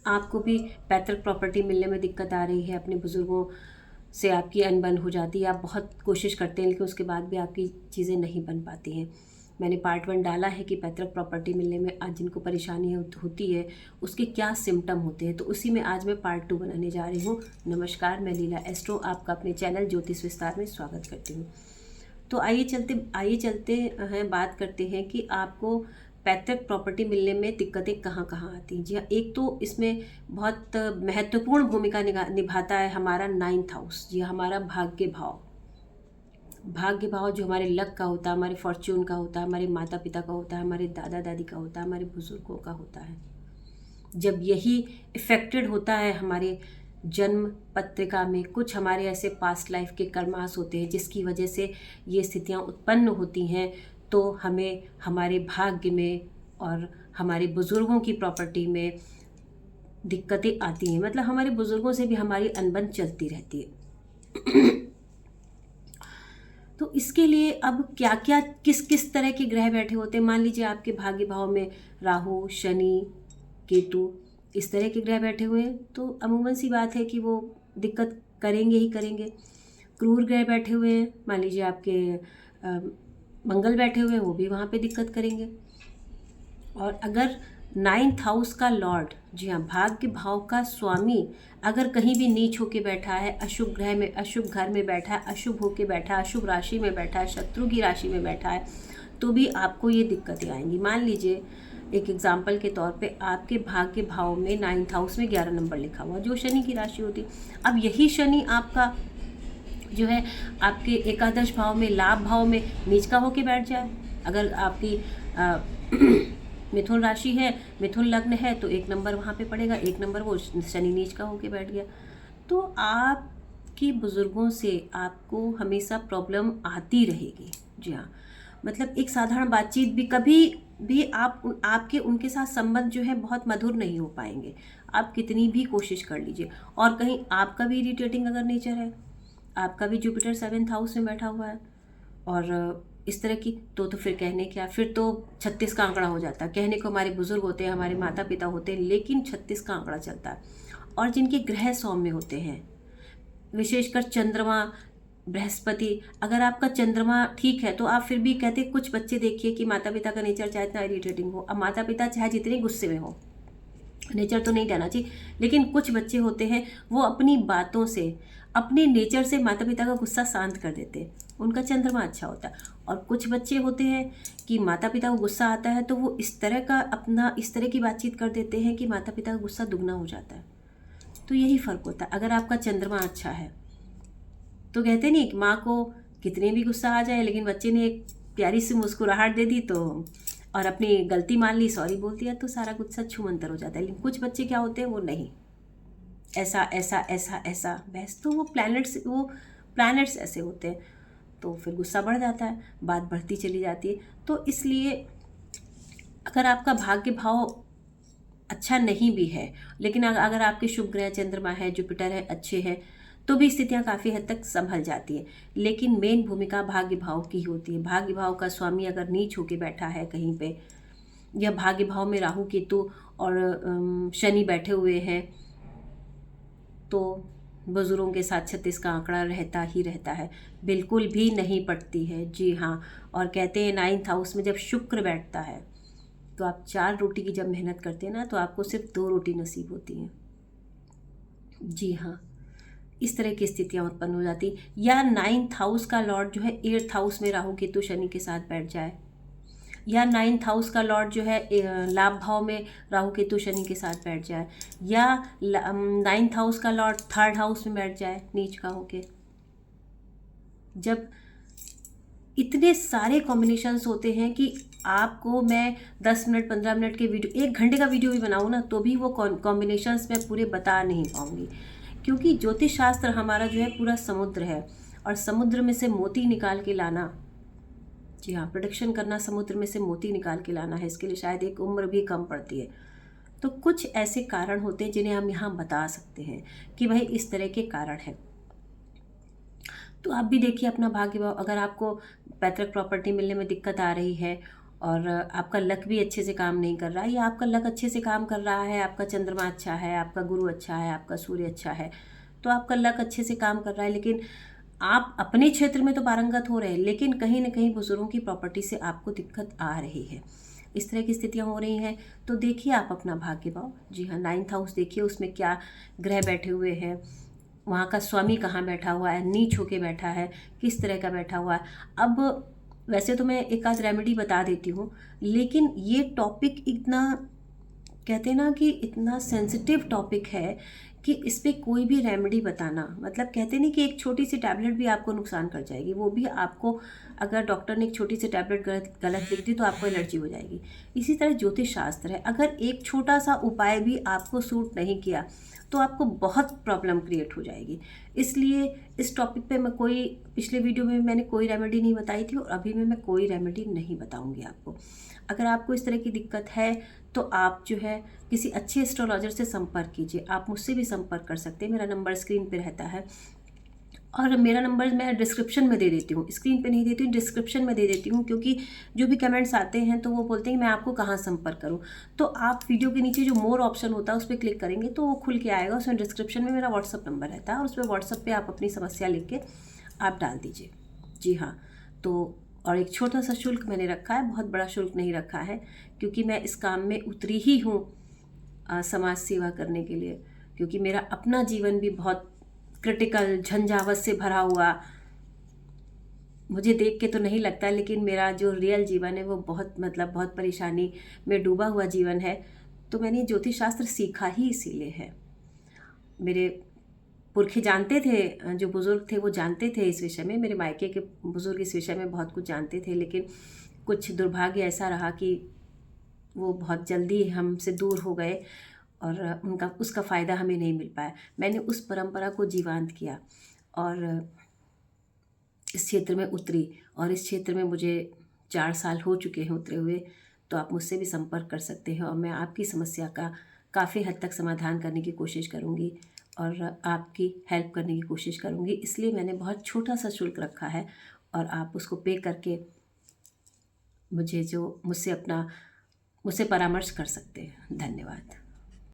आपको भी पैतृक प्रॉपर्टी मिलने में दिक्कत आ रही है, अपने बुज़ुर्गों से आपकी अनबन हो जाती है, आप बहुत कोशिश करते हैं लेकिन उसके बाद भी आपकी चीज़ें नहीं बन पाती हैं। मैंने पार्ट 1 डाला है कि पैतृक प्रॉपर्टी मिलने में आज जिनको परेशानी होती है उसके क्या सिम्टम होते हैं, तो उसी में आज मैं पार्ट 2 बनाने जा रही हूँ। नमस्कार, मैं लीला एस्ट्रो आपका अपने चैनल ज्योतिष विस्तार में स्वागत करती हूँ। तो आइए चलते हैं, बात करते हैं कि आपको पैतृक प्रॉपर्टी मिलने में दिक्कतें कहाँ कहाँ आती हैं। जी हाँ, एक तो इसमें बहुत महत्वपूर्ण भूमिका निभाता है हमारा 9th हाउस। जी हाँ, हमारा भाग्य भाव। भाग्य भाव जो हमारे लक का होता है, हमारे फॉर्च्यून का होता है, हमारे माता पिता का होता है, हमारे दादा दादी का होता है, हमारे बुजुर्गों का होता है। जब यही इफेक्टेड होता है हमारे जन्म पत्रिका में, कुछ हमारे ऐसे पास्ट लाइफ के कर्मास होते हैं जिसकी वजह से ये स्थितियाँ उत्पन्न होती हैं, तो हमें हमारे भाग्य में और हमारे बुज़ुर्गों की प्रॉपर्टी में दिक्कतें आती हैं। मतलब हमारे बुज़ुर्गों से भी हमारी अनबन चलती रहती है। तो इसके लिए अब क्या क्या किस किस तरह के ग्रह बैठे होते हैं। मान लीजिए आपके भाग्य भाव में राहु, शनि, केतु इस तरह के ग्रह बैठे हुए हैं, तो अमूमन सी बात है कि वो दिक्कत करेंगे ही करेंगे। क्रूर ग्रह बैठे हुए हैं, मान लीजिए आपके मंगल बैठे हुए हैं, वो भी वहाँ पे दिक्कत करेंगे। और अगर 9th हाउस का लॉर्ड, जी हाँ, भाग्य भाव का स्वामी अगर कहीं भी नीच होके बैठा है, अशुभ ग्रह में, अशुभ घर में बैठा है, अशुभ होके बैठा है, अशुभ राशि में बैठा है, शत्रु की राशि में बैठा है, तो भी आपको ये दिक्कतें आएंगी। मान लीजिए एक एग्जाम्पल के तौर पे आपके भाग्य भाव में 9th हाउस में 11 नंबर लिखा हुआ, जो शनि की राशि होती। अब यही शनि आपका जो है आपके एकादश भाव में, लाभ भाव में नीच का होके बैठ जाए। अगर आपकी मिथुन राशि है, मिथुन लग्न है, तो 1 नंबर वहाँ पे पड़ेगा, 1 नंबर वो शनि नीच का होके बैठ गया। तो आपके बुज़ुर्गों से आपको हमेशा प्रॉब्लम आती रहेगी। जी हाँ, मतलब एक साधारण बातचीत भी कभी भी आपके उनके साथ संबंध जो है बहुत मधुर नहीं हो पाएंगे, आप कितनी भी कोशिश कर लीजिए। और कहीं आपका भी इरिटेटिंग अगर नेचर है, आपका भी जुपिटर 7th हाउस में बैठा हुआ है और इस तरह की, तो फिर कहने क्या, फिर तो 36 का आंकड़ा हो जाता है। कहने को हमारे बुजुर्ग होते हैं, हमारे माता पिता होते हैं, लेकिन 36 का आंकड़ा चलता है। और जिनके ग्रह सौम्य होते हैं, विशेषकर चंद्रमा, बृहस्पति, अगर आपका चंद्रमा ठीक है तो आप फिर भी कहते, कुछ बच्चे देखिए कि माता पिता का नेचर चाहे इतना इरिटेटिंग हो, अब माता पिता चाहे जितने गुस्से में हो, नेचर तो नहीं कहना चाहिए, लेकिन कुछ बच्चे होते हैं वो अपनी बातों से, अपने नेचर से माता पिता का गुस्सा शांत कर देते हैं, उनका चंद्रमा अच्छा होता है। और कुछ बच्चे होते हैं कि माता पिता को गुस्सा आता है तो वो इस तरह की बातचीत कर देते हैं कि माता पिता का गुस्सा दुगना हो जाता है। तो यही फ़र्क होता है। अगर आपका चंद्रमा अच्छा है तो कहते नहीं, माँ को कितने भी गुस्सा आ जाए लेकिन बच्चे ने एक प्यारी सी मुस्कुराहट दे दी तो, और अपनी गलती मान ली, सॉरी बोल दिया, तो सारा गुस्सा छूमंतर हो जाता है। लेकिन कुछ बच्चे क्या होते हैं, वो नहीं, ऐसा ऐसा ऐसा ऐसा बस, तो वो प्लैनेट्स ऐसे होते हैं, तो फिर गुस्सा बढ़ जाता है, बात बढ़ती चली जाती है। तो इसलिए अगर आपका भाग्य भाव अच्छा नहीं भी है, लेकिन अगर आपके शुभ ग्रह चंद्रमा है, जुपिटर है, अच्छे हैं, तो भी स्थितियां काफ़ी हद तक संभल जाती है। लेकिन मेन भूमिका भाग्य भाव की होती है। भाग्य भाव का स्वामी अगर नीच होके बैठा है कहीं पे, या भाग्य भाव में राहु केतु और शनि बैठे हुए हैं, तो बुजुर्गों के साथ 36 का आंकड़ा रहता ही रहता है, बिल्कुल भी नहीं पटती है। जी हाँ, और कहते हैं 9th हाउस में जब शुक्र बैठता है तो आप 4 रोटी की जब मेहनत करते हैं ना, तो आपको सिर्फ 2 रोटी नसीब होती हैं। जी हाँ, इस तरह की स्थितियाँ उत्पन्न हो जाती। या 9th हाउस का लॉर्ड जो है 8th हाउस में राहु केतु शनि के साथ बैठ जाए, या 9th हाउस का लॉर्ड जो है लाभ भाव में राहु केतु शनि के साथ बैठ जाए, या 9th हाउस का लॉर्ड 3rd हाउस में बैठ जाए नीच का होके। जब इतने सारे कॉम्बिनेशंस होते हैं कि आपको मैं 10 मिनट 15 मिनट के वीडियो, 1 घंटे का वीडियो भी बनाऊँ ना, तो भी वो कॉम्बिनेशंस मैं पूरे बता नहीं पाऊँगी, क्योंकि ज्योतिष शास्त्र हमारा जो है पूरा समुद्र है, और समुद्र में से मोती निकाल के लाना, जी हाँ, प्रोडक्शन करना, समुद्र में से मोती निकाल के लाना है, इसके लिए शायद एक उम्र भी कम पड़ती है। तो कुछ ऐसे कारण होते हैं जिन्हें हम यहाँ बता सकते हैं कि भाई इस तरह के कारण हैं। तो आप भी देखिए अपना भाग्य भाव, अगर आपको पैतृक प्रॉपर्टी मिलने में दिक्कत आ रही है और आपका लक भी अच्छे से काम नहीं कर रहा है, या आपका लक अच्छे से काम कर रहा है, आपका चंद्रमा अच्छा है, आपका गुरु अच्छा है, आपका सूर्य अच्छा है, तो आपका लक अच्छे से काम कर रहा है, लेकिन आप अपने क्षेत्र में तो पारंगत हो रहे हैं, लेकिन कहीं ना कहीं बुजुर्गों की प्रॉपर्टी से आपको दिक्कत आ रही है। इस तरह की स्थितियां हो रही हैं। तो देखिए आप अपना भाग्य भाव, जी हाँ, 9th हाउस देखिए, उसमें क्या ग्रह बैठे हुए हैं, वहाँ का स्वामी कहाँ बैठा हुआ है, नीच होके बैठा है, किस तरह का बैठा हुआ है। अब वैसे तो मैं एक आध रेमेडी बता देती हूँ, लेकिन ये टॉपिक इतना, कहते हैं ना कि इतना सेंसिटिव टॉपिक है कि इस पे कोई भी रेमेडी बताना, मतलब कहते नहीं कि एक छोटी सी टैबलेट भी आपको नुकसान कर जाएगी, वो भी आपको, अगर डॉक्टर ने एक छोटी सी टैबलेट गलत लिख दी तो आपको एलर्जी हो जाएगी। इसी तरह ज्योतिष शास्त्र है, अगर एक छोटा सा उपाय भी आपको सूट नहीं किया तो आपको बहुत प्रॉब्लम क्रिएट हो जाएगी। इसलिए इस टॉपिक पे मैं कोई, पिछले वीडियो में मैंने कोई रेमेडी नहीं बताई थी और अभी में मैं कोई रेमेडी नहीं बताऊंगी आपको। अगर आपको इस तरह की दिक्कत है तो आप जो है किसी अच्छे एस्ट्रोलॉजर से संपर्क कीजिए। आप मुझसे भी संपर्क कर सकते हैं, मेरा नंबर स्क्रीन पे रहता है, और मेरा नंबर मैं डिस्क्रिप्शन में दे देती हूँ, स्क्रीन पे नहीं देती हूँ, डिस्क्रिप्शन में दे देती हूँ, क्योंकि जो भी कमेंट्स आते हैं तो वो बोलते हैं कि मैं आपको कहाँ संपर्क करूँ। तो आप वीडियो के नीचे जो मोर ऑप्शन होता है उस पर क्लिक करेंगे तो वो खुल के आएगा, उसमें डिस्क्रिप्शन में मेरा व्हाट्सअप नंबर रहता है, और उस पर व्हाट्सअप पर आप अपनी समस्या लिख के आप डाल दीजिए। जी हाँ, तो और एक छोटा सा शुल्क मैंने रखा है, बहुत बड़ा शुल्क नहीं रखा है, क्योंकि मैं इस काम में उतरी ही हूँ समाज सेवा करने के लिए, क्योंकि मेरा अपना जीवन भी बहुत क्रिटिकल झंझावत से भरा हुआ मुझे देख के तो नहीं लगता, लेकिन मेरा जो रियल जीवन है वो बहुत, मतलब बहुत परेशानी में डूबा हुआ जीवन है। तो मैंने ज्योतिष शास्त्र सीखा ही इसीलिए है। मेरे पुरखे जानते थे, जो बुज़ुर्ग थे वो जानते थे इस विषय में, मेरे मायके के बुज़ुर्ग इस विषय में बहुत कुछ जानते थे, लेकिन कुछ दुर्भाग्य ऐसा रहा कि वो बहुत जल्दी हमसे दूर हो गए और उनका, उसका फ़ायदा हमें नहीं मिल पाया। मैंने उस परंपरा को जीवंत किया और इस क्षेत्र में उतरी, और इस क्षेत्र में मुझे 4 साल हो चुके हैं उतरे हुए। तो आप मुझसे भी संपर्क कर सकते हैं और मैं आपकी समस्या का काफ़ी हद तक समाधान करने की कोशिश करूँगी और आपकी हेल्प करने की कोशिश करूँगी। इसलिए मैंने बहुत छोटा सा शुल्क रखा है और आप उसको पे करके मुझसे परामर्श कर सकते हैं। धन्यवाद।